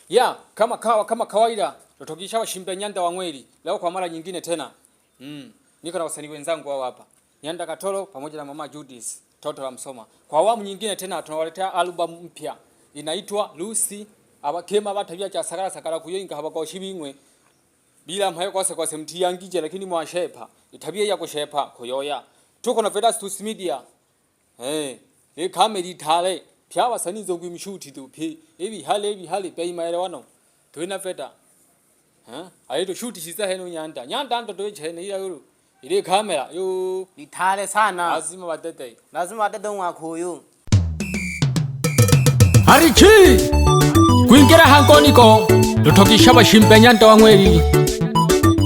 Ya, kama kawaida tutokisha washimbe Nyanda wa Mweli. Leo kwa mara nyingine tena. Niko na wasanii wenzangu hao hapa. Nyanda Katoro pamoja na Mama Judith, Toto la Msoma. Kwa awamu nyingine tena tunawaletea album mpya. Inaitwa Lucy. Abakema batabya cha sakara kuyinga habako shibimwe. Bila mpaye kwase mtiyangije lakini mwashepa. Itabia ya kushepa koyoya. Tuko na Vedas Media. Le kamera itale. Pya wasanii zo gwimishuti tu pe. Ebi hale pe imaelewano. Tuina Veda. Ayo shoot shiza heno Nyanda ndo to chene ilo. Ile kamera yo itale sana. Lazima watete wakoyo. Arichi. Kuingira hankoniko. Tutokisha washimbe Nyanda wa Mweli.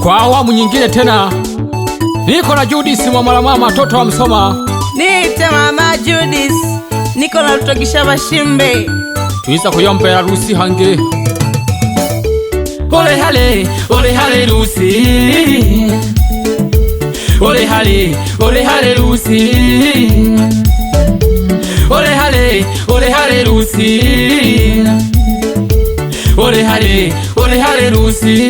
Kwa awamu nyingine tena. Niko na Judith mama Toto wa Msoma. Niite Mama Judith. Niko na tutokisha washimbe. Tuiza kuyombera Lucy hange. Ole hale Lucy. Ole hale Lucy. Ole hale Lucy. Ole hale Lucy.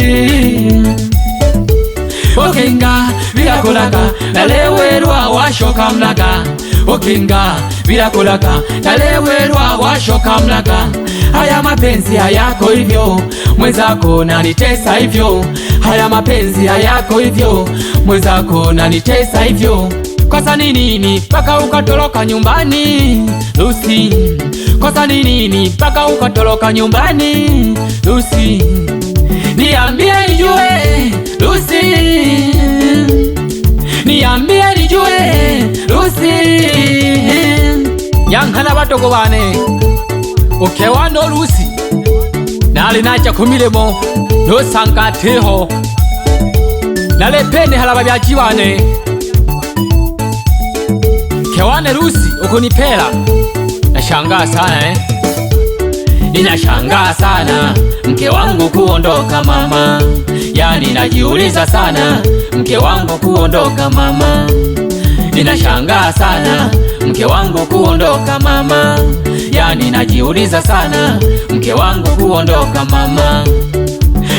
Okenga birakolaka nalewerwa washoka mlaga. Okenga birakolaka nalewerwa washoka mlaga. Haya mapenzi hayako hivyo, mwenzako nanitesa hivyo. Haya mapenzi hayako hivyo, mwenzako nanitesa hivyo. Kosa ni nini mpaka ukatoroka nyumbani Lucy? Kosa ni nini mpaka ukatoroka nyumbani Lucy? Niambie nijue Lucy. Niambie nijue Lucy. Yankana batoko bane ukewano Lucy. Nali nacha kumilemo no sangateho. Nale pene halaba byachibane. Kewane Lucy ukunipela. Nashangaa sana Ninashangaa sana mke wangu kuondoka mama. Yani najiuliza sana mke wangu kuondoka mama. Ninashangaa sana mke wangu kuondoka mama. Yani najiuliza sana mke wangu kuondoka mama.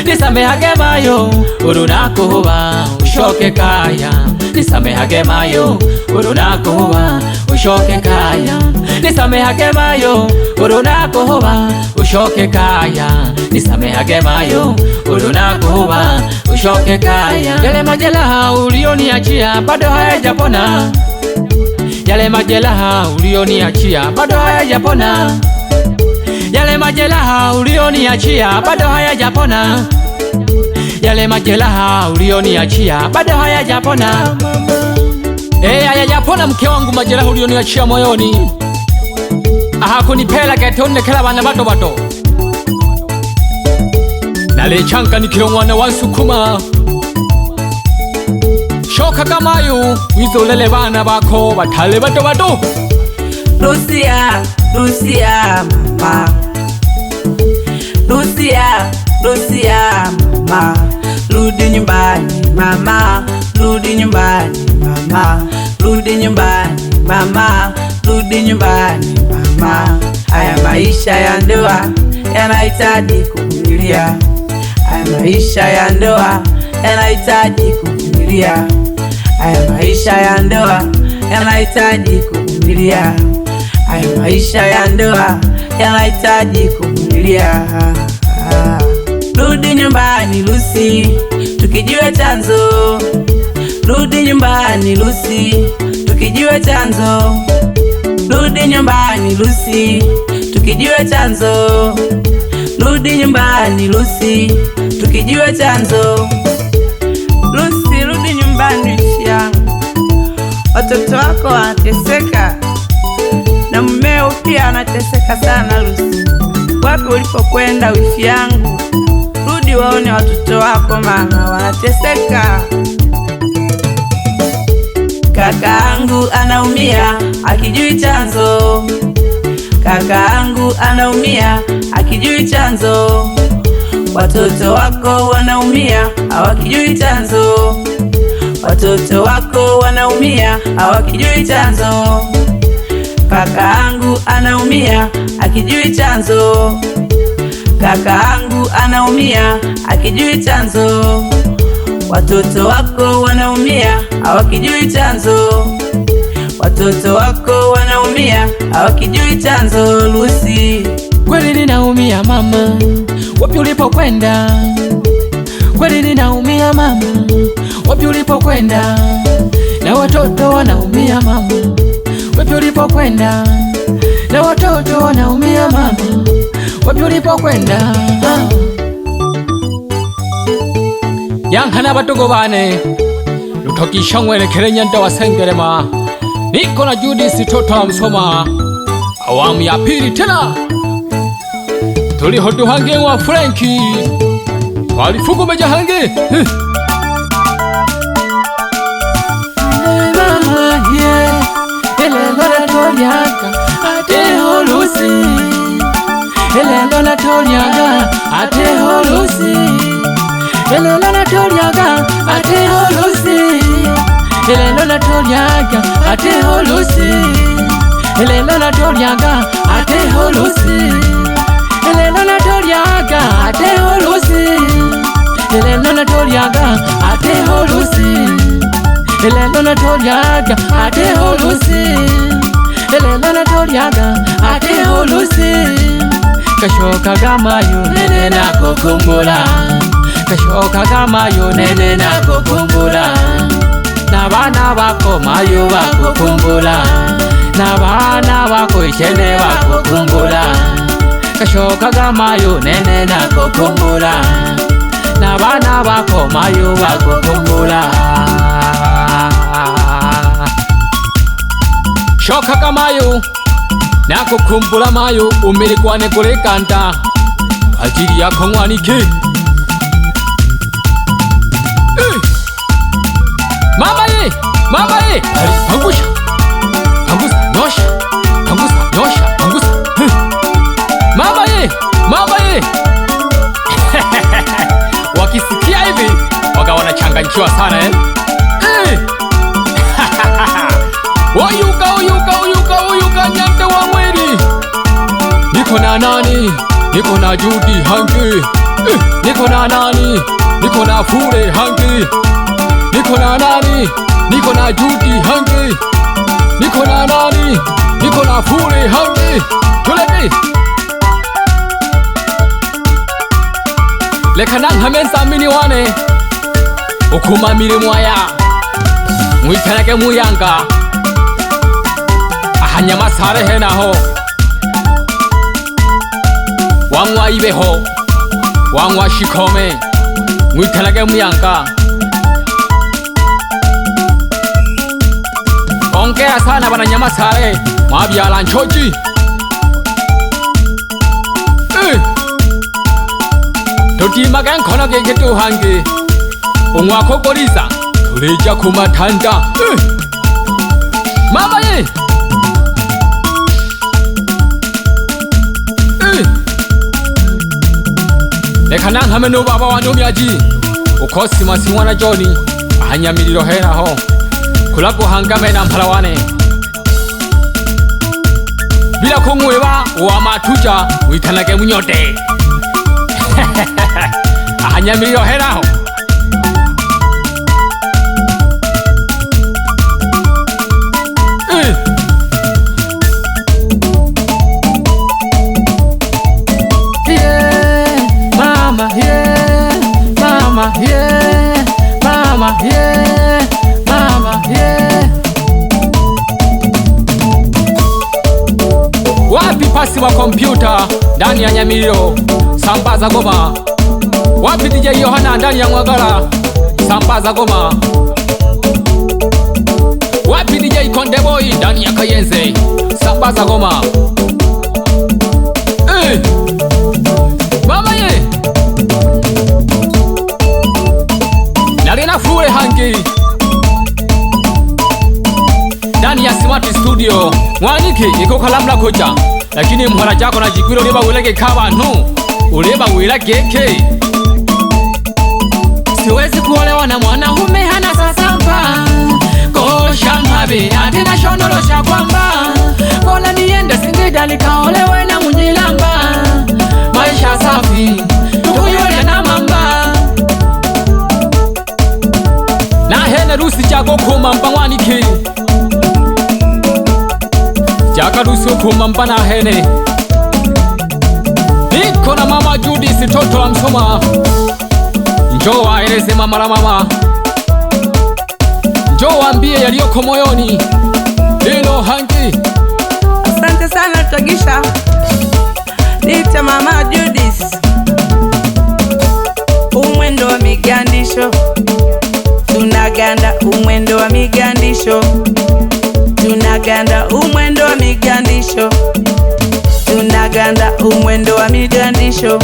Nisamehage mayo urunakuba ushoke kaya. Nisamehage mayo urunakuba ushoke kaya. Nisamehage mayo urunakuba ushoke kaya. Nisamehage mayo urunakuba ushoke kaya. Yale majeraha ulioniachia bado hayajapona. Yale majeraha ulioniachia bado hayajapona. Yale majeraha ulioniachia bado hayajapona. Yale majeraha ulioniachia bado hayajapona. Hayajapona mke wangu majeraha ulioniachia moyoni. Kunipela ketone kala bana bato. Nale chanka nikiro mwana wansukuma. Shoka kamayo wizolele bana bako batale bato. Lucia mama. Lucia mama. Rudi nyumbani mama. Rudi nyumbani mama. Rudi nyumbani mama. Rudi nyumbani mama. Haya maisha ya ndoa yanahitaji kuvumilia. Haya maisha ya ndoa yanahitaji kuvumilia. Haya maisha ya ndoa yanahitaji kuvumilia. Haya maisha ya ndoa yanahitaji kuvumilia. Rudi nyumbani Lucy, tukijue chanzo. Rudi nyumbani Lucy, tukijue chanzo. Rudi nyumbani Lucy, tukijue chanzo. Rudi nyumbani Lucy, tukijue chanzo. Lucy, rudi nyumbani yangu. Watoto wako wanateseka na mmeo pia anateseka sana Lucy. Wapi ulipokwenda wifi yangu? Rudi waone watoto wako mama wanateseka. Kakaangu anaumia akijui chanzo. Kakaangu anaumia akijui chanzo. Watoto wako wanaumia hawakijui chanzo. Watoto wako wanaumia hawakijui chanzo. Kakaangu anaumia akijui chanzo. Kakaangu anaumia akijui chanzo, watoto wako wanaumia hawakijui chanzo, watoto wako wanaumia hawakijui chanzo. Lucy, kweli ninaumia mama, wapi ulipokwenda? Kweli ninaumia mama, wapi ulipokwenda? Na watoto wanaumia mama, wapi ulipokwenda? Na watoto wanaumia mama, wapi ulipokwenda? Yankana batogo bane Lutogisha ngwelekele Nyanda wa Sengerema. Niko na Judith Toto wa Msoma, awamu ya pili tena. Tuliho duhange wa Franki walifugu meja hange mama yeah. Elelo la toliaga ateho Lucy, elelo la toliaga ateho Lucy, elelo la toliaga ateho Lucy, elelo la toliaga ateho Lucy, elelo la toliaga ateho Lucy, elelo la toliaga ateho Lucy, elelo la toliaga ateho Lucy, elelo la toliaga ateho Lucy, elelo la toliaga ateho Lucy. Kashoka gamayo nene na kukumbula, kashoka gamayo nene na kukumbula, na bana bako mayo bakukumbula, na bana bako ishene bakukumbula. Kashoka gamayo nene na kukumbula, na bana bako mayo bakukumbula. Shoka gamayo na kukumbula mayo umilikwane kulekanta kwa ajili yako mwanike. Mama ye, mama ye, pangusha, pangusa, nyosha, pangusa, nyosha, pangusa. Mama ye, mama ye. Wakisikia hivi waka wanachanganyikiwa sana Oyuka, oyuka, oyuka, oyuka Nyanda wa Mweri. Niko na nani? Niko na Judy hangi. Niko na nani? Niko na Fure hangi. Niko na nani? Niko na Judy hangi. Niko na nani? Niko na Fure hangi. Tuleke. Lekanan hamensa mini wane ukuma mirimwaya mwitanake muyanga ahanyama sare henaho wangwa ibeho wangwa shikome mwitanake muyanga ongea sana bananyama sare mwabyala nchoji Totimaga nkono genge tuhange umwako goriza tureja kumatanda mama ye leka nankame no baba wanumyaji ukosi masiwa na Johnny ahanyamiriro heraho kulago hangame na mpalawane bila kumweba wa matuja witanage munyote ahanyamiriro heraho yeah, mama yeah, mama yeah, mama yeah, mama yeah. Wapi pasi wa kompyuta ndani ya Nyamiriro sambaza goma. Wapi DJ Yohana ndani ya Mwagala sambaza goma. Wapi DJ Kondeboy ndani ya Kayenze sambaza goma. Mama ye Narina Fure hangi ndani ya Smart Studio mwaniki iko kalamla koja lakini mhora jako na jikwiro leba ulege kabantu uleba wilageke. Siwezi kuolewa na mwanaume hana sasampa kosha mhabi atina shonolo cha kwamba kola niende Singida nikaolewe na Munyilamba. Maisha safi moyoni tukuyolya na mamba na hene rusi chako kuma mpangwaniki chaka rusi kuma mpa na hene. Niko na mama Judith toto la Msoma, njoo waeleze mama la mama, njoo waambie yaliyoko moyoni. Lilo Hangi. Asante sana Lutagisha, nita mama Judith. Umwendo wa migandisho tunaganda, umwendo wa migandisho tunaganda, umwendo wa migandisho tunaganda, umwendo wa migandisho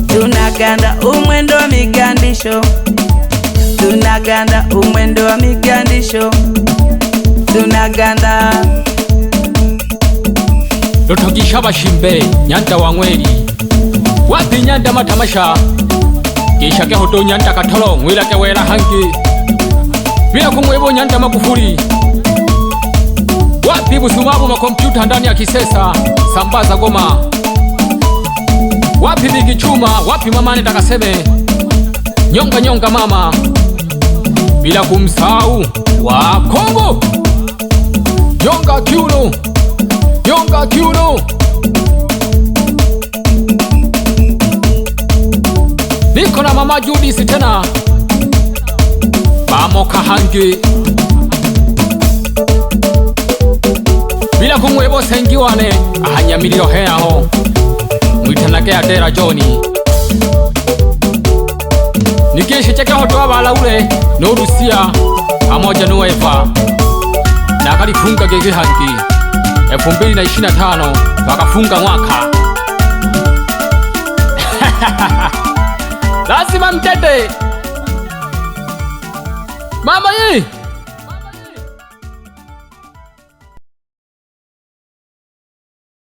tunaganda, umwendo wa migandisho tunaganda, umwendo wa migandisho tunaganda. Lutagisha bashimbe Nyanda wa Mweri, wapi Nyanda matamasha kisha ke hoto Nyanda Katoro mwila ke wera Hangi, bila kumwebo Nyanda Magufuli, wapi Busumabu makompyuta ndani ya Kisesa sambaza Goma, wapi Bigi Chuma, wapi Mamane Takaseme nyonga nyonga mama, bila kumsahau wa Kongo nyonga kiuno, nyonga kiuno. Niko na mama Judith tena Bamoka Hangi, bila kumwebo Sengiwane ahanyamiriro heaho mwitanake atera Joni nikishe cheke hoto wabala ule n'Urusiya pamoja n'Ueva na kalifunga Gege Hangi 2025 wakafunga mwaka. Lazima mtete mama hii.